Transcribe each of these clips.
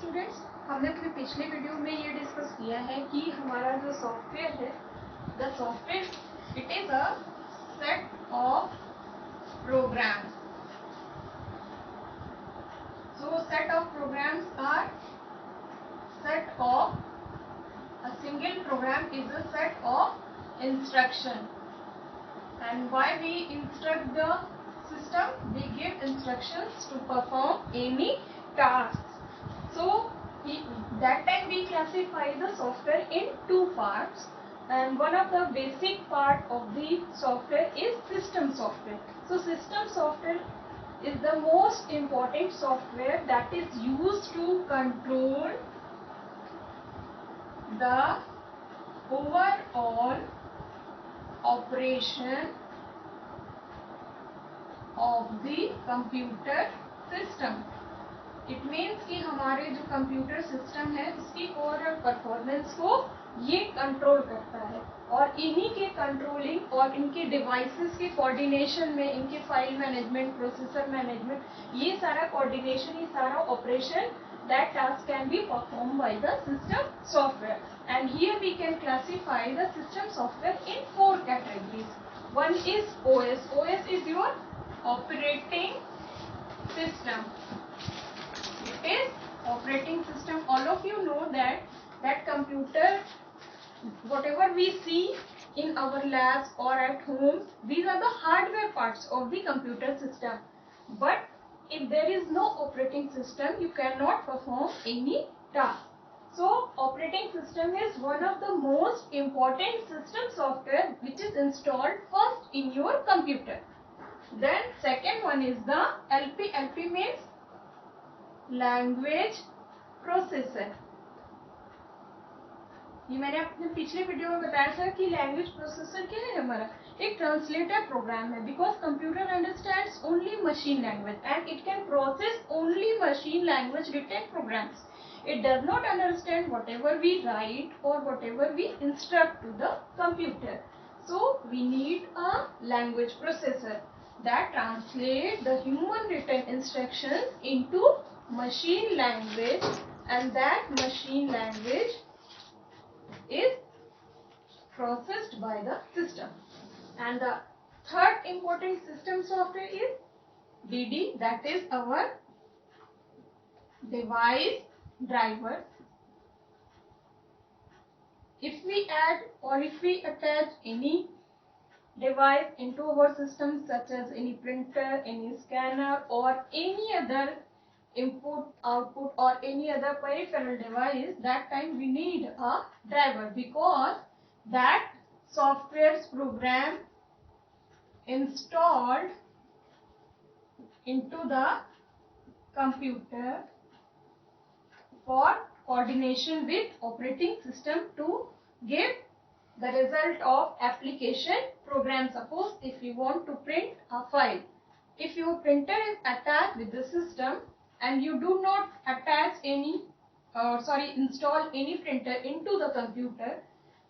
Students, हमने अपने पिछले वीडियो में ये डिस्कस किया है कि हमारा जो सॉफ्टवेयर है, the software it is a set of programs. So set of programs are set of a single program is a set of instruction. And why we instruct the system? We give instructions to perform any tasks. So that time we classify the software in two parts, and one of the basic part of the software is system software. So system software is the most important software that is used to control the overall operation of the computer system. It means कि हमारे जो computer system है उसकी overall performance को ये control करता है, और इन्हीं के कंट्रोलिंग और इनके डिवाइसेस के कोऑर्डिनेशन में, इनके फाइल मैनेजमेंट, प्रोसेसर मैनेजमेंट, ये सारा कोऑर्डिनेशन, ये सारा operation, that task can be performed by the system software. And here we can classify the system software in four categories. One is OS. OS is your operating system. It is operating system. All of you know that computer, whatever we see in our labs or at home, these are the hardware parts of the computer system. But if there is no operating system, you cannot perform any task. So operating system is one of the most important system software which is installed first in your computer. Then second one is the LP. LP means language processor. ये मैंने अपने पिछले video में बताया था कि language processor क्या है, हमारा एक ट्रांसलेटर प्रोग्राम है. Because computer understands only machine language and it can process only machine language written programs. It does not understand whatever we write or whatever we instruct to the computer. So we need a language processor that translate the human written instructions into machine language, and that machine language is processed by the system. And the third important system software is DD, that is our device driver. If we add or if we attach any device into our system, such as any printer, any scanner, or any other input, output, or any other peripheral device, that time we need a driver, because that software's program installed into the computer for coordination with operating system to give the result of application program. Suppose if you want to print a file, if your printer is attached with the system and you do not attach any install any printer into the computer,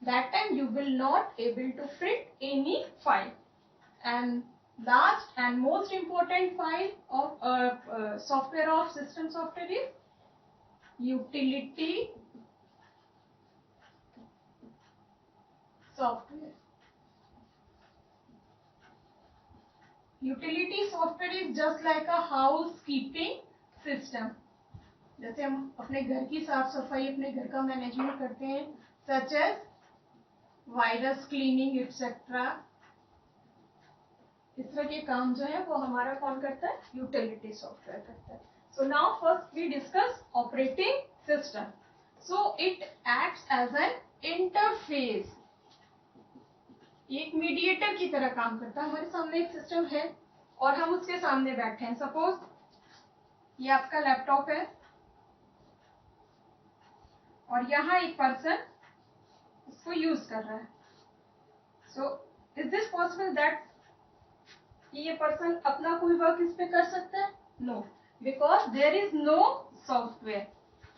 that time you will not able to print any file. And last and most important file of software of system software is utility software. Utility software is just like a housekeeping system. जैसे हम अपने घर की साफ सफाई, अपने घर का मैनेजमेंट करते हैं, such as virus cleaning etcetera, इस तरह के काम जो है वो हमारा कौन करता है? यूटिलिटी सॉफ्टवेयर करता है. So now first we discuss operating system. So it acts as an interface, एक मीडिएटर की तरह काम करता है. हमारे सामने एक सिस्टम है और हम उसके सामने बैठे हैं. सपोज ये आपका लैपटॉप है और यहाँ एक पर्सन इसको यूज कर रहा है. So is this possible that ये पर्सन अपना कोई वर्क इस पे कर सकता है? No, because there is no software.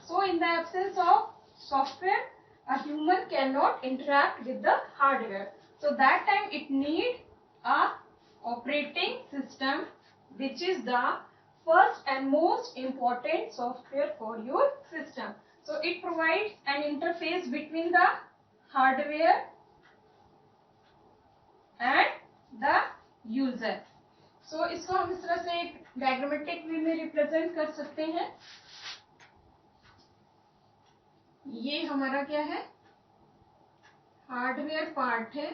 So in the absence of software, a human cannot interact with the hardware. So that time it need a operating system, which is the first and most important software for your system. So it provides an interface between the hardware and the user. So इसको हम इस तरह से एक diagrammatic वे में represent कर सकते हैं. ये हमारा क्या है, हार्डवेयर पार्ट है.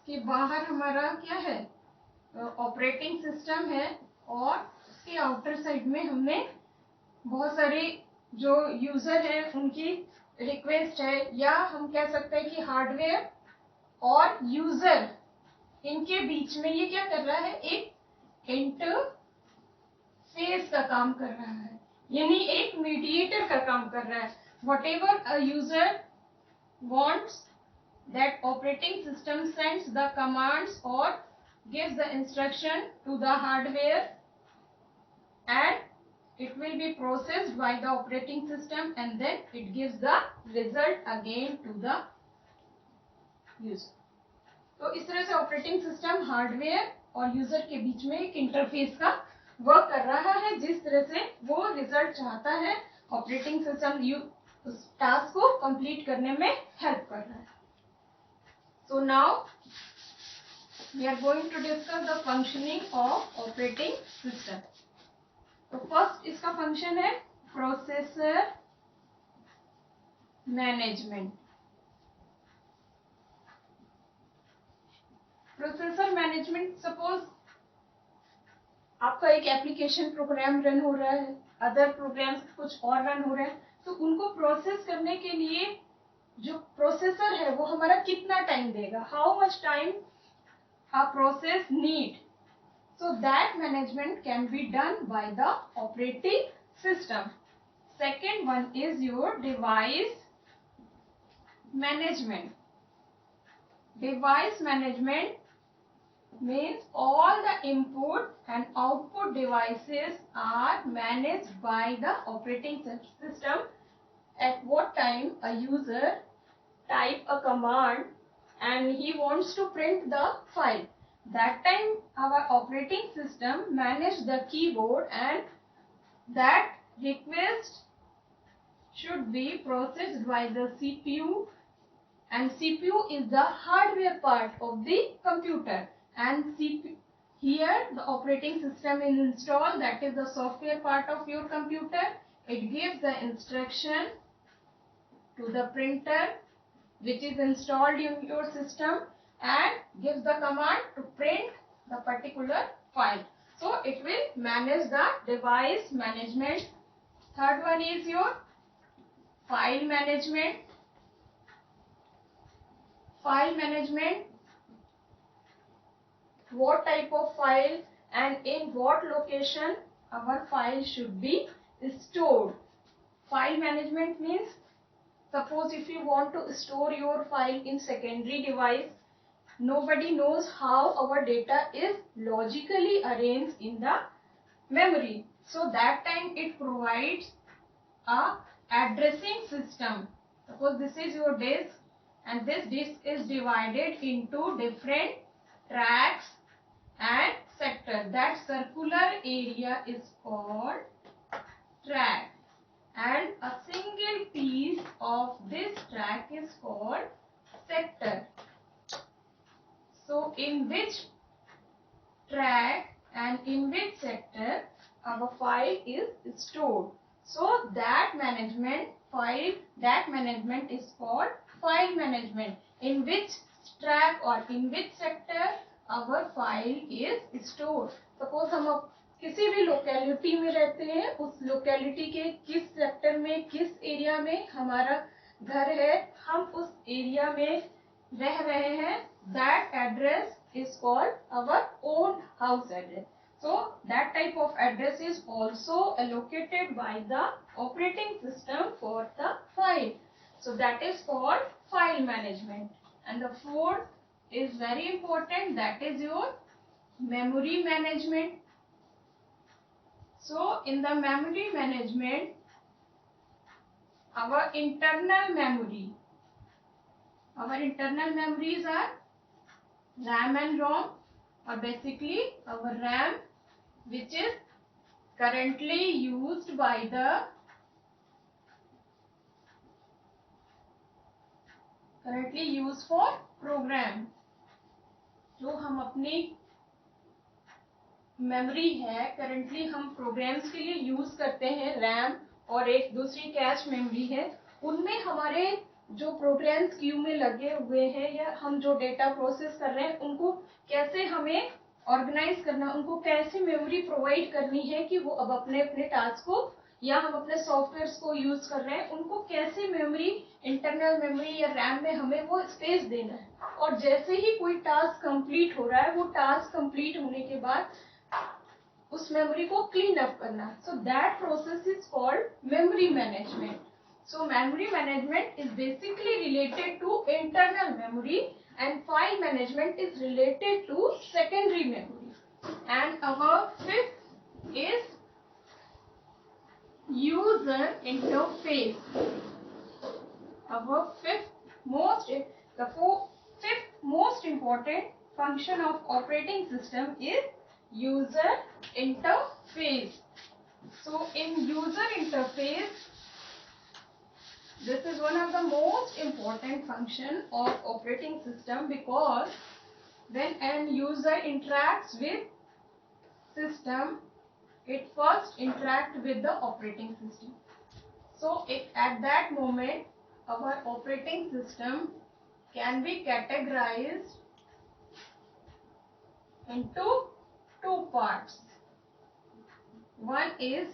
कि बाहर हमारा क्या है, ऑपरेटिंग सिस्टम है, और उसके आउटर साइड में हमने बहुत सारे जो यूजर है उनकी रिक्वेस्ट है, या हम कह सकते हैं कि हार्डवेयर और यूजर इनके बीच में ये क्या कर रहा है, एक इंटरफेस का काम कर रहा है, यानी एक मीडिएटर का काम कर रहा है. Whatever a user wants, that operating system sends the commands or gives the instruction to the hardware, and it will be processed by the operating system, and then it gives the result again to the user. तो इस तरह से operating system hardware और user के बीच में एक interface का work कर रहा है, जिस तरह से वो रिजल्ट चाहता है ऑपरेटिंग सिस्टम उस टास्क को कंप्लीट करने में हेल्प कर रहा है. So now we are going to discuss the functioning of operating system. तो फर्स्ट इसका फंक्शन है processor management. Processor management, suppose आपका एक एप्लीकेशन प्रोग्राम रन हो रहा है, अदर प्रोग्राम्स कुछ और रन हो रहे हैं, तो उनको प्रोसेस करने के लिए जो प्रोसेसर है वो हमारा कितना टाइम देगा, how much time a process need. So that management can be done by the operating system. Second one is your device management. Device management means all the input and output devices are managed by the operating system. At what time a user type a command and he wants to print the file, that time our operating system manage the keyboard, and that request should be processed by the CPU, and CPU is the hardware part of the computer, and here the operating system is installed, that is the software part of your computer. It gives the instruction to the printer which is installed in your system and gives the command to print the particular file. So it will manage the device management. Third one is your file management. File management, what type of file and in what location our file should be stored. File management means, suppose if you want to store your file in secondary device, nobody knows how our data is logically arranged in the memory. So that time it provides a addressing system. Suppose this is your disk, and this disk is divided into different tracks and sector. That circular area is called track, and a single piece of this track is called sector. So in which track and in which sector our file is stored. So that management is called file management. In which track or in which sector our file is stored. Suppose हम किसी भी locality में रहते हैं, उस locality के किस sector में, किस एरिया में हमारा घर है, हम उस एरिया में रह रहे हैं, that address is called our own house address. So that type of address is also allocated by the operating system for the file. So that is called file management. And the fourth is very important, that is your memory management. So in the memory management, our internal memories are RAM and ROM, or basically our RAM, which is currently used by the currently used for program. जो हम अपनी memory है currently हम programmes के लिए use करते हैं, RAM और एक दूसरी कैश मेमोरी है, उनमें हमारे जो प्रोग्राम्स क्यू में लगे हुए हैं या हम जो डेटा प्रोसेस कर रहे हैं उनको कैसे हमें ऑर्गेनाइज करना, उनको कैसे मेमोरी प्रोवाइड करनी है कि वो अब अपने अपने टास्क को या हम अपने सॉफ्टवेयर को यूज कर रहे हैं उनको कैसे मेमोरी, इंटरनल मेमोरी या रैम में हमें वो स्पेस देना है। और जैसे ही कोई टास्क कंप्लीट हो रहा है, वो टास्क कंप्लीट होने के बाद उस मेमोरी को क्लीन अप करना। So that process is called memory management. So memory management is basically related to internal memory and file management is related to secondary memory. And our fifth is user interface. Our fifth most important function of operating system is user interface. So in user interface, this is one of the most important function of operating system because when an user interacts with system, it first interacts with the operating system. So at that moment, our operating system can be categorized into two parts. One is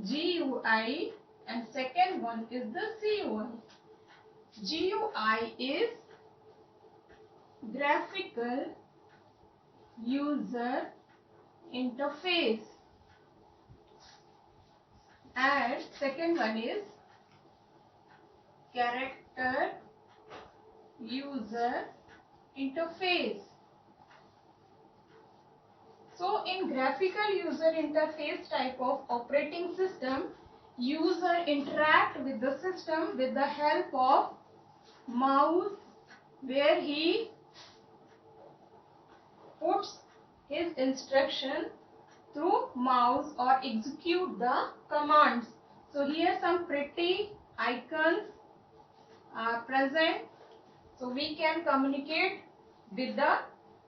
GUI and second one is the CUI. GUI is graphical user interface and second one is character user interface. So in graphical user interface type of operating system, user interact with the system with the help of mouse, where he puts his instruction through mouse or execute the commands. So here some pretty icons are present, so we can communicate with the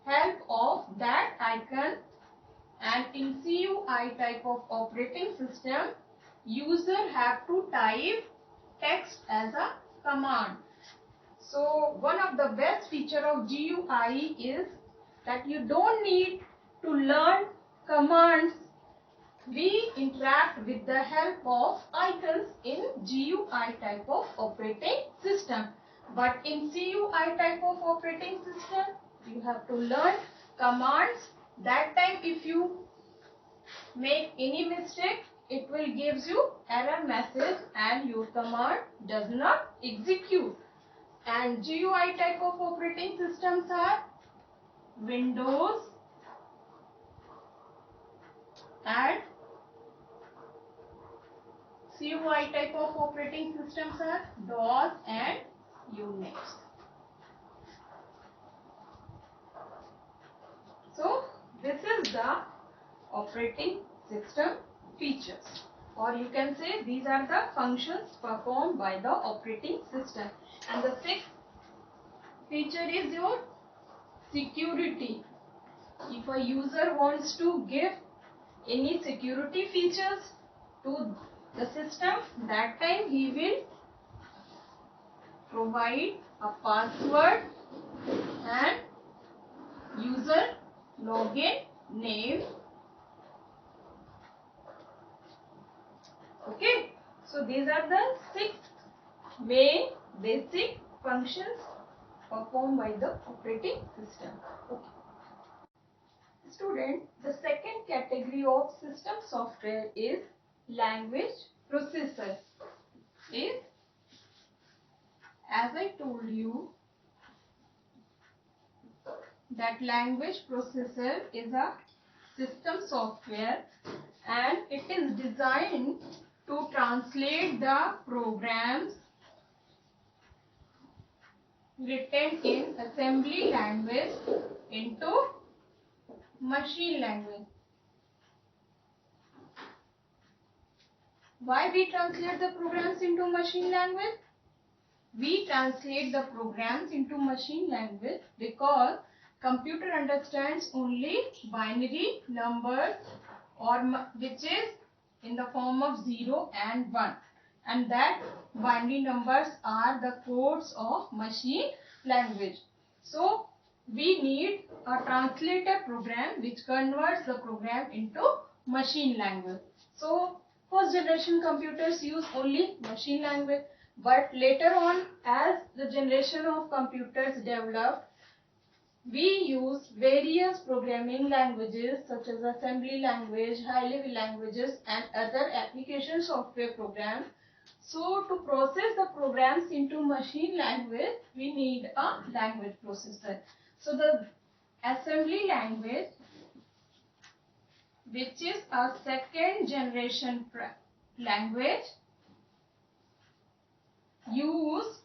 help of that icon. And in CUI type of operating system, user have to type text as a command. So one of the best feature of GUI is that you don't need to learn commands. We interact with the help of icons in GUI type of operating system. But in CUI type of operating system, you have to learn commands. That time if you make any mistake, it will gives you error message and your command does not execute. And GUI type of operating systems are Windows and CUI type of operating systems are DOS and Unix. So this is the operating system features, or you can say these are the functions performed by the operating system. And the sixth feature is your security. If a user wants to give any security features to the system, that time he will provide a password and user login name. Okay, so these are the 6 main basic functions performed by the operating system. Okay. Student, the second category of system software is language processor. Is, as I told you, that language processor is a system software and it is designed to translate the programs written in assembly language into machine language. Why we translate the programs into machine language? We translate the programs into machine language because computer understands only binary numbers or which is in the form of 0 and 1, and that binary numbers are the codes of machine language. So we need a translator program which converts the program into machine language. So first generation computers use only machine language, but later on, as the generation of computers developed, we use various programming languages such as assembly language, high-level languages and other application software programs. So to process the programs into machine language, we need a language processor. So the assembly language, which is a second generation language, use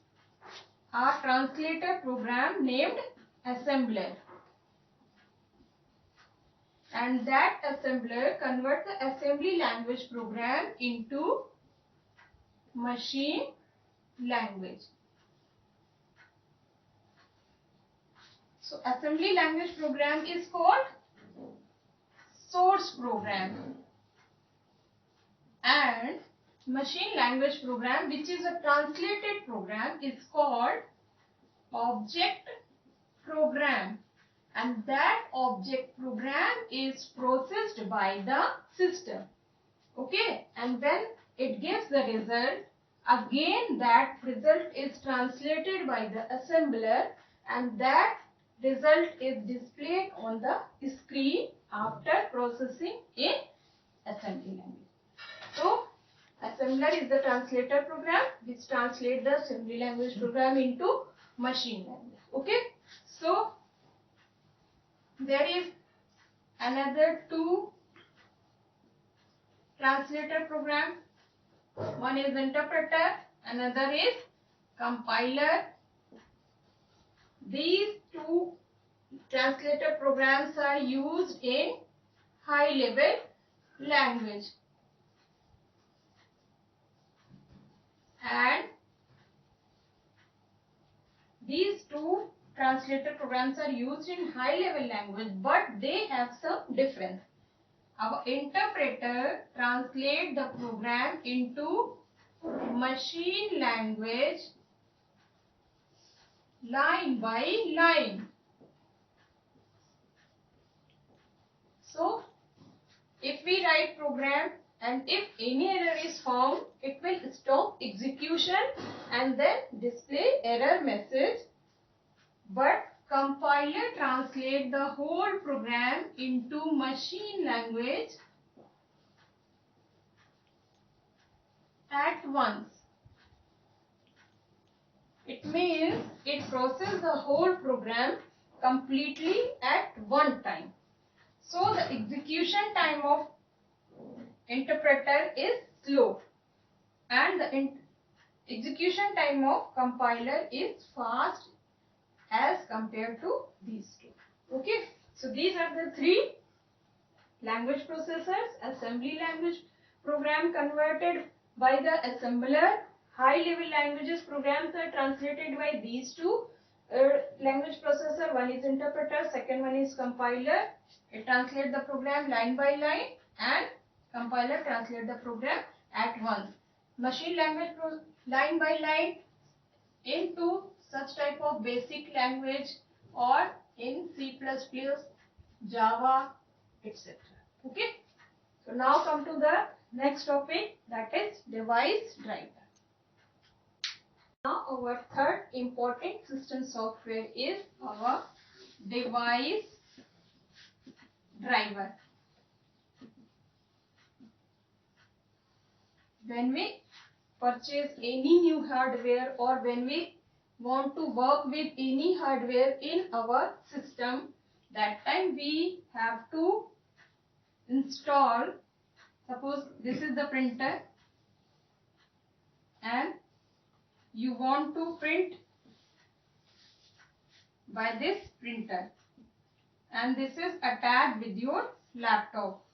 a translator program named assembler, and that assembler converts the assembly language program into machine language. So assembly language program is called source program, and machine language program, which is a translated program, is called object program, and that object program is processed by the system. Okay, and when it gives the result, again that result is translated by the assembler, and that result is displayed on the screen after processing in assembly language. So assembler is the translator program which translates the assembly language program into machine language. Okay, so there is another two translator program. One is interpreter, another is compiler. These two translator programs are used in high level language, and these two translator programs are used in high level language, but they have some difference. Our interpreter translates the program into machine language line by line. So if we write program and if any error is found, it will stop execution and then display error message. But compiler translates the whole program into machine language at once. It means it processes the whole program completely at one time. So the execution time of interpreter is slow and the execution time of compiler is fast as compared to these two. Okay, so these are the three language processors. Assembly language program converted by the assembler. High level languages programs are translated by these two language processor. One is interpreter, second one is compiler. It translates the program line by line, and compiler translates the program at once. Machine language line by line into such type of basic language or in C++, Java, etc. Okay. So now come to the next topic, that is device driver. Now our third important system software is our device driver. When we purchase any new hardware or when we want to work with any hardware in our system, that time we have to install. Suppose this is the printer and you want to print by this printer, and this is attached with your laptop.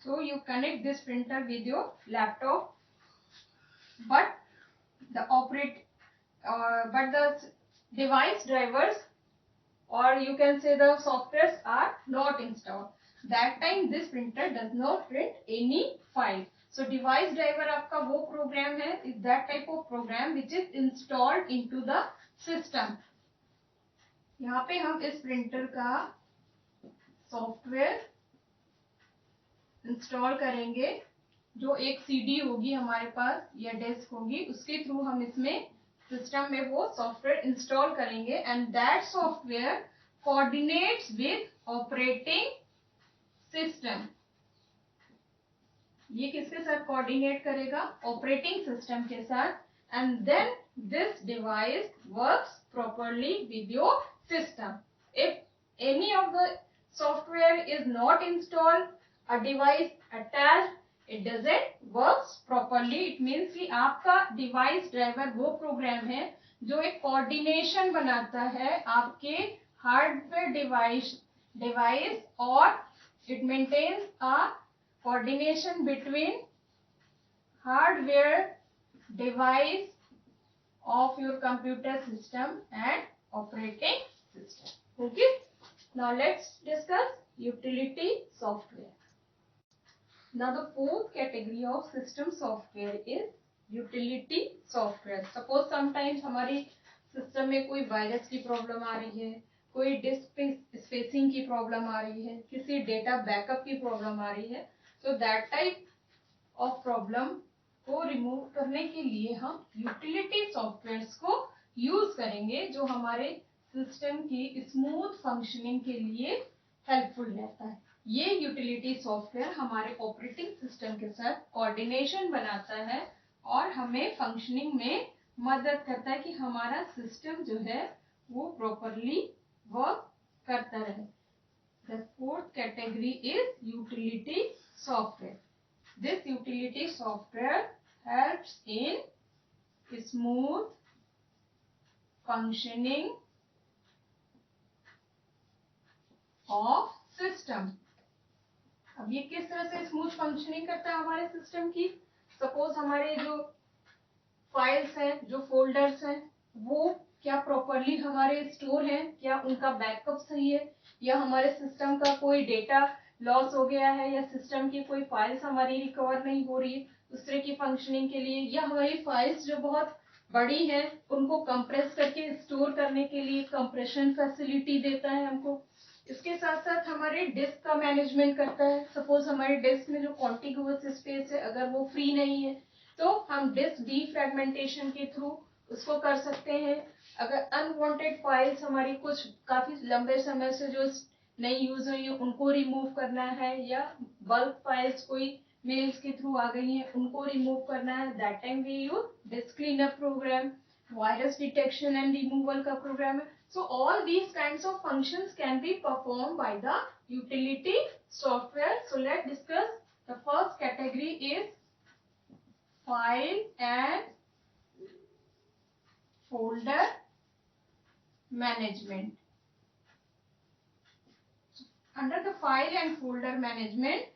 So you connect this printer with your laptop, but the device drivers, or you can say the softwares, are not installed. That time this printer does not print any file. So device driver आपका वो program है, is that type of program which is installed into the system. यहाँ पे हम इस printer का software install करेंगे, जो एक सीडी होगी हमारे पास या डेस्क होगी, उसके थ्रू हम इसमें सिस्टम में वो सॉफ्टवेयर इंस्टॉल करेंगे, and that software coordinates with operating system. ये किसके साथ कोऑर्डिनेट करेगा? ऑपरेटिंग सिस्टम के साथ. And then this device works properly with your system. If any of the software is not installed, a device attached, it doesn't works properly. It means कि आपका device driver वो programme है जो एक coordination बनाता है आपके हार्डवेयर डिवाइस और it maintains a coordination between hardware device of your computer system and operating system. Okay. Now let's discuss utility software. Now the fourth category of system software is utility software. Suppose sometimes हमारी system में कोई virus की problem आ रही है, कोई disc spacing की problem आ रही है, किसी डेटा बैकअप की प्रॉब्लम आ रही है. So that type of problem को रिमूव करने के लिए हम यूटिलिटी सॉफ्टवेयर्स को यूज करेंगे, जो हमारे सिस्टम की स्मूथ फंक्शनिंग के लिए हेल्पफुल रहता है. ये यूटिलिटी सॉफ्टवेयर हमारे ऑपरेटिंग सिस्टम के साथ कोऑर्डिनेशन बनाता है और हमें फंक्शनिंग में मदद करता है कि हमारा सिस्टम जो है वो प्रॉपरली वर्क करता रहे. The fourth category is utility software. This utility software helps in smooth functioning of system. अब ये किस तरह से स्मूथ फंक्शनिंग करता है हमारे सिस्टम की? सपोज हमारे जो फाइल्स हैं, जो फोल्डर्स हैं, वो क्या प्रॉपरली हमारे स्टोर हैं, क्या उनका बैकअप सही है, या हमारे सिस्टम का कोई डेटा लॉस हो गया है, या सिस्टम की कोई फाइल्स हमारी रिकवर नहीं हो रही उस तरह की फंक्शनिंग के लिए, या हमारी फाइल्स जो बहुत बड़ी हैं उनको कंप्रेस करके स्टोर करने के लिए कंप्रेशन फैसिलिटी देता है हमको. इसके साथ साथ हमारे डिस्क का मैनेजमेंट करता है. सपोज हमारे डिस्क में जो कॉन्टिगुअस स्पेस है, अगर वो फ्री नहीं है तो हम डिस्क डीफ्रैगमेंटेशन के थ्रू उसको कर सकते हैं. अगर अनवांटेड फाइल्स हमारी कुछ काफी लंबे समय से जो नहीं यूज हुई है उनको रिमूव करना है, या बल्क फाइल्स कोई मेल्स के थ्रू आ गई हैं उनको रिमूव करना है, that time we use disk cleanup program. Virus detection and removal का प्रोग्राम है. So all these kinds of functions can be performed by the utility software. So let's discuss. The first category is file and folder management. Under the file and folder management,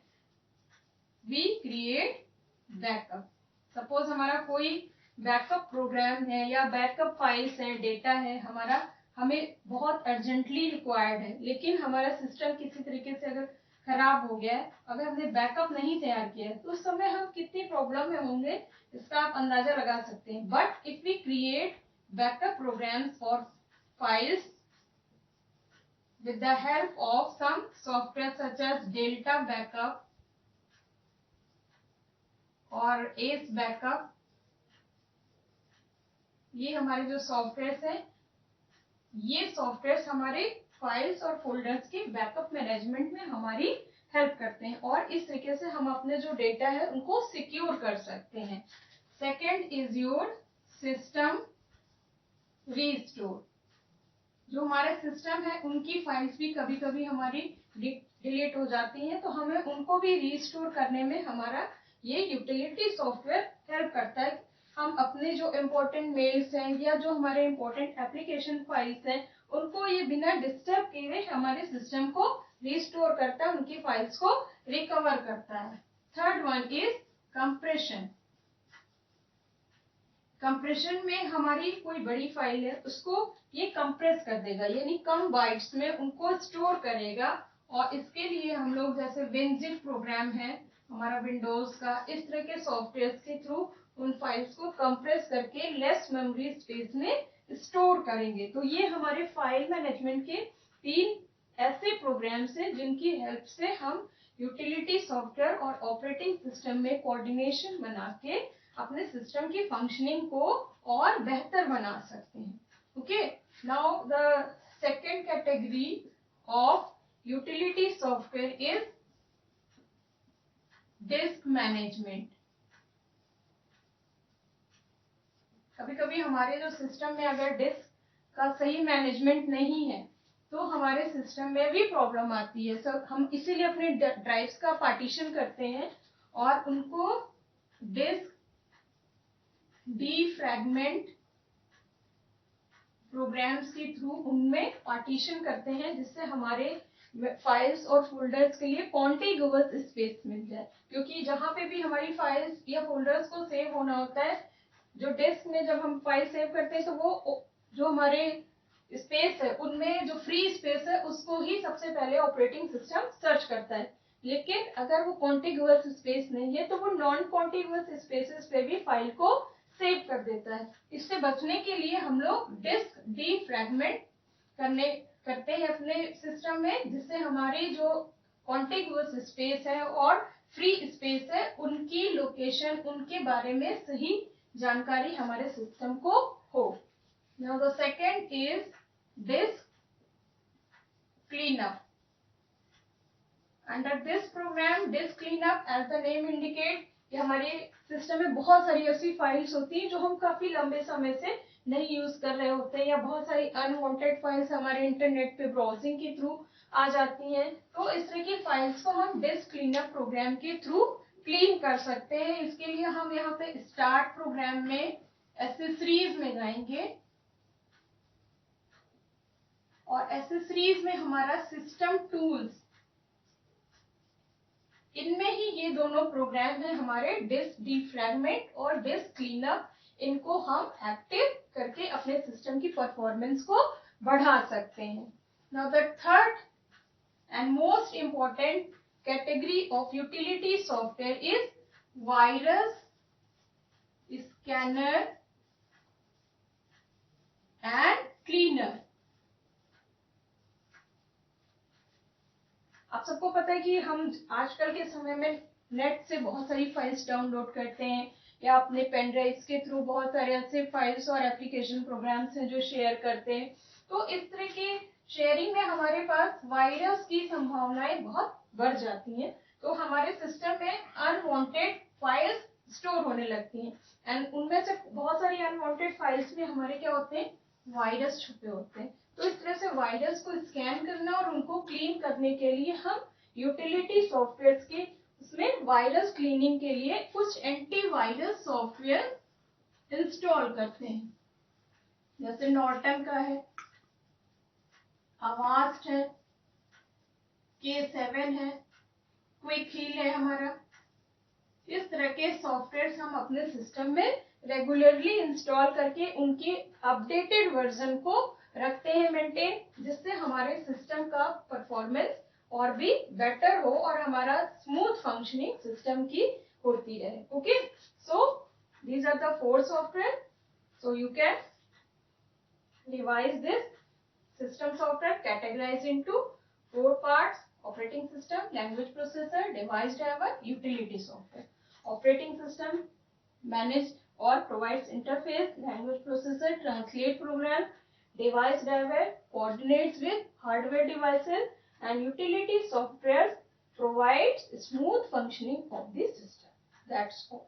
we create backup. Suppose हमारा कोई backup programme है या backup files है, data है हमारा, हमें बहुत urgently required है, लेकिन हमारा सिस्टम किसी तरीके से अगर खराब हो गया है, अगर हमने बैकअप नहीं तैयार किया है, तो उस समय हम कितनी प्रॉब्लम में होंगे इसका आप अंदाजा लगा सकते हैं. But if we create backup programs for files with the help of some software such as Delta Backup or Ace Backup, ये हमारे जो सॉफ्टवेयर हैं, ये सॉफ्टवेयर हमारे फाइल्स और फोल्डर्स के बैकअप मैनेजमेंट में हमारी हेल्प करते हैं, और इस तरीके से हम अपने जो डेटा है उनको सिक्योर कर सकते हैं. Second is your system restore. जो हमारे सिस्टम है उनकी फाइल्स भी कभी कभी हमारी डिलीट हो जाती हैं, तो हमें उनको भी रीस्टोर करने में हमारा ये यूटिलिटी सॉफ्टवेयर हेल्प करता है. हम अपने जो इम्पोर्टेंट मेल्स हैं या जो हमारे इम्पोर्टेंट एप्लीकेशन फाइल्स हैं उनको ये बिना डिस्टर्ब किए हमारे सिस्टम को रिस्टोर करता है, उनकी फाइल्स को रिकवर करता है। Third one is compression. Compression में हमारी कोई बड़ी फाइल है, उसको ये कंप्रेस कर देगा, यानी कम बाइट्स में उनको स्टोर करेगा। और इसके लिए हम लोग जैसे विनजिप प्रोग्राम है हमारा विंडोज का, इस तरह के सॉफ्टवेयर के थ्रू उन फाइल्स को कंप्रेस करके लेस मेमोरी स्पेस में स्टोर करेंगे। तो ये हमारे फाइल मैनेजमेंट के 3 ऐसे प्रोग्राम्स हैं जिनकी हेल्प से हम यूटिलिटी सॉफ्टवेयर और ऑपरेटिंग सिस्टम में कोऑर्डिनेशन बना के अपने सिस्टम की फंक्शनिंग को और बेहतर बना सकते हैं। Okay, now the second category of utility software is disc management. कभी कभी हमारे जो सिस्टम में अगर डिस्क का सही मैनेजमेंट नहीं है तो हमारे सिस्टम में भी प्रॉब्लम आती है। सब हम इसीलिए अपने ड्राइव्स का पार्टीशन करते हैं और उनको डिस्क डीफ्रैगमेंट प्रोग्राम्स के थ्रू उनमें पार्टीशन करते हैं, जिससे हमारे फाइल्स और फोल्डर्स के लिए कॉन्टिग्युअस स्पेस मिल जाए। क्योंकि जहां पे भी हमारी फाइल्स या फोल्डर्स को सेव होना होता है, जो डिस्क में जब हम फाइल सेव करते हैं तो वो जो हमारे स्पेस है उनमें जो फ्री स्पेस है उसको ही सबसे पहले ऑपरेटिंग सिस्टम सर्च करता है। लेकिन अगर वो कॉन्टिग्युअस स्पेस नहीं है तो वो नॉन कॉन्टिग्युअस स्पेसेस पे भी फाइल को सेव कर देता है। इससे बचने के लिए हम लोग डिस्क डीफ्रैगमेंट करते हैं अपने सिस्टम में, जिससे हमारी जो कॉन्टिग्युअस स्पेस है और फ्री स्पेस है उनकी लोकेशन, उनके बारे में सही जानकारी हमारे सिस्टम को हो। Now the second is disk cleanup. Under this program disk cleanup, as the name indicate, ये हमारे सिस्टम में बहुत सारी ऐसी फाइल्स होती हैं जो हम काफी लंबे समय से नहीं यूज कर रहे होते हैं, या बहुत सारी अनवांटेड फाइल्स हमारे इंटरनेट पे ब्राउजिंग के थ्रू आ जाती हैं। तो इस तरह की फाइल्स को हम डिस्क क्लीनअप प्रोग्राम के थ्रू क्लीन कर सकते हैं। इसके लिए हम यहाँ पे स्टार्ट प्रोग्राम में एसेसरीज में जाएंगे और एसेसरीज में हमारा सिस्टम टूल्स, इनमें ही ये दोनों प्रोग्राम है हमारे डिस्क डीफ्रैगमेंट और डिस्क क्लीनअप। इनको हम एक्टिव करके अपने सिस्टम की परफॉर्मेंस को बढ़ा सकते हैं। Now the third and most important category of utility software is virus scanner and cleaner. आप सबको पता है कि हम आजकल के समय में नेट से बहुत सारी फाइल्स डाउनलोड करते हैं, या अपने पेन ड्राइव्स के थ्रू बहुत सारे ऐसे फाइल्स और एप्लीकेशन प्रोग्राम्स हैं जो शेयर करते हैं। तो इस तरह के शेयरिंग में हमारे पास वायरस की संभावनाएं बहुत बढ़ जाती हैं। तो हमारे सिस्टम में अनवांटेड फाइल्स स्टोर होने लगती हैं, एंड उनमें से बहुत सारी अनवांटेड फाइल्स में हमारे क्या होते हैं, वायरस छुपे होते हैं। तो इस तरह से वायरस को स्कैन करना और उनको क्लीन करने के लिए हम यूटिलिटी सॉफ्टवेयर की उसमें वायरस क्लीनिंग के लिए कुछ एंटीवायरस सॉफ्टवेयर इंस्टॉल करते हैं। जैसे नॉर्टन का है, अवास्ट है, K7 है, क्विक हील है हमारा। इस तरह के सॉफ्टवेयर हम अपने सिस्टम में रेगुलरली इंस्टॉल करके उनकी अपडेटेड वर्जन को रखते हैं मेंटेन, जिससे हमारे सिस्टम का परफॉर्मेंस और भी बेटर हो और हमारा स्मूथ फंक्शनिंग सिस्टम की होती रहे। Okay, so these are the 4 software, so you can revise this system software categorized into 4 parts: operating system, language processor, device driver, utility software. Operating system manage or provides interface, language processor translate program, device driver coordinates with hardware devices, and utility software provides smooth functioning of the system. That's all.